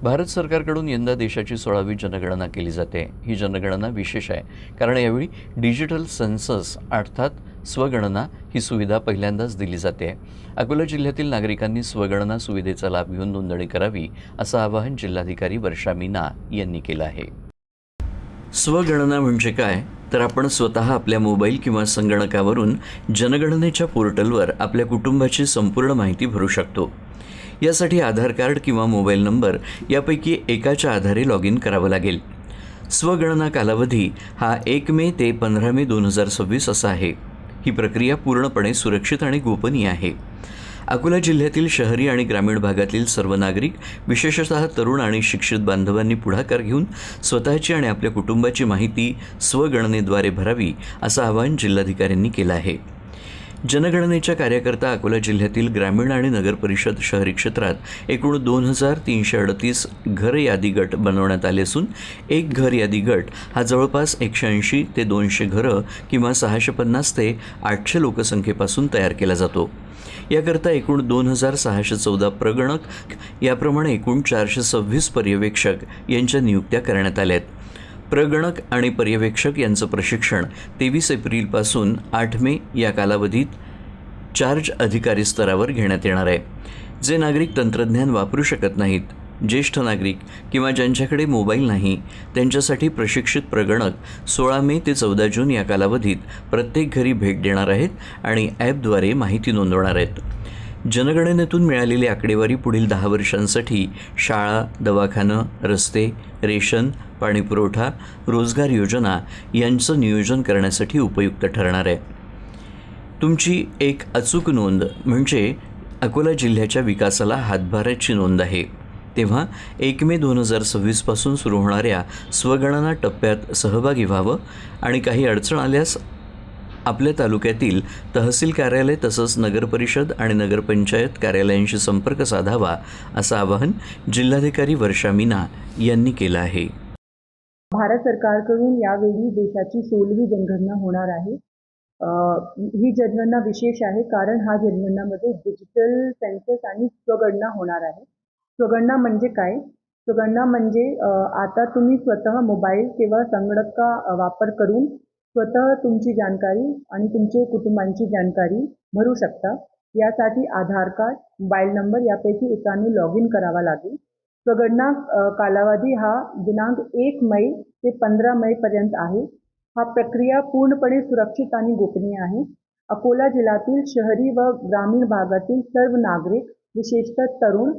भारत सरकारकडून यंदा देशाची 16वी जनगणना केली जाते। ही जनगणना विशेष आहे कारण यावेळी डिजिटल सेन्सस अर्थात स्वगणना ही सुविधा पहिल्यांदाच दिली जाते। अकोला जिल्ह्यातील नागरिकांनी स्वगणना सुविधेचा लाभ घेऊन नोंदणी करावी असं आवाहन जिल्हाधिकारी वर्षा मीना यांनी केलं आहे। स्वगणना म्हणजे काय तर आपण स्वतः आपल्या मोबाईल किंवा संगणकावरून जनगणनेच्या पोर्टलवर आपल्या कुटुंबाची संपूर्ण माहिती भरू शकतो। यासाठी आधार कार्ड किंवा मोबाईल नंबर यापैकी एकाच्या आधारे लॉग इन करावं लागेल। स्वगणना कालावधी हा 1 मे ते 15 मे 2026 असा आहे। ही प्रक्रिया पूर्णपणे सुरक्षित आणि गोपनीय आहे। अकोला जिल्ह्यातील शहरी आणि ग्रामीण भागातील सर्व नागरिक, विशेषतः तरुण आणि शिक्षित बांधवांनी पुढाकार घेऊन स्वतःची आणि आपल्या कुटुंबाची माहिती स्वगणनेद्वारे भरावी असं आवाहन जिल्हाधिकाऱ्यांनी केलं आहे। जनगणनेच्या कार्याकरता अकोला जिल्ह्यातील ग्रामीण आणि नगरपरिषद शहरी क्षेत्रात एकूण 2338 घर यादी गट बनवण्यात आले असून एक घर यादी गट हा जवळपास 180 ते 200 घरं किंवा 650 ते 800 लोकसंख्येपासून तयार केला जातो। याकरता एकूण 2614 प्रगणक याप्रमाणे एकूण 426 पर्यवेक्षक यांच्या नियुक्त्या करण्यात आल्या आहेत। प्रगणक आणि पर्यवेक्षक यांचं प्रशिक्षण 23 एप्रिलपासून 8 मे या कालावधीत चार्ज अधिकारी स्तरावर घेण्यात येणार आहे। जे नागरिक तंत्रज्ञान वापरू शकत नाहीत, ज्येष्ठ नागरिक किंवा ज्यांच्याकडे मोबाईल नाही त्यांच्यासाठी प्रशिक्षित प्रगणक 16 मे ते 14 जून या कालावधीत प्रत्येक घरी भेट देणार आहेत आणि ॲपद्वारे माहिती नोंदवणार आहेत। जनगणनेतून मिळालेली आकडेवारी पुढील 10 वर्षांसाठी शाळा, दवाखानं, रस्ते, रेशन, पाणीपुरवठा, रोजगार योजना यांचं नियोजन करण्यासाठी उपयुक्त ठरणार आहे। तुमची एक अचूक नोंद म्हणजे अकोला जिल्ह्याच्या विकासाला हातभाराची नोंद आहे। तेव्हा 1 मे 2026 पासून सुरू होणाऱ्या स्वगणना टप्प्यात सहभागी व्हावं आणि काही अडचण आल्यास आपल्या तालुक्यातील तहसील कार्यालय तसंच नगरपरिषद आणि नगरपंचायत कार्यालयांशी संपर्क साधावा असं आवाहन जिल्हाधिकारी वर्षा मीना यांनी केलं आहे। भारत सरकारकडून यावेळी देशाची 16वी जनगणना होणार आहे। ही जनगणना विशेष आहे कारण हा जनगणनामध्ये डिजिटल सेन्सस आणि स्वगणना होणार आहे। स्वगणना म्हणजे काय? स्वगणना म्हणजे आता तुम्ही स्वतः मोबाईल किंवा संगणकाचा वापर करून स्वतः तुमची जानकारी आणि तुमच्या कुटुंबांची जानकारी भरू शकता। यासाठी आधार कार्ड, मोबाईल नंबर यापैकी एकाने लॉग इन करावा लागेल। स्वगणना कालावधी हा दिनांक 1 मई ते 15 मई पर्यंत आहे। हा प्रक्रिया पूर्णपणे सुरक्षित आणि गोपनीय आहे। अकोला जिल्ह्यातील शहरी व ग्रामीण भागातील सर्व नागरिक, विशेषतः तरुण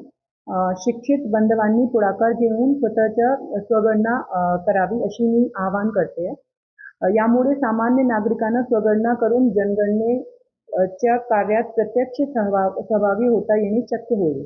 शिक्षित बांधवांनी पुढाकार घेऊन स्वतःच्या स्वगणना करावी अशी मी आवाहन करते। यामुळे सामान्य नागरिकांना स्वगणना करून जनगणनेच्या कार्यात प्रत्यक्ष सहभागी होता येणे शक्य होईल।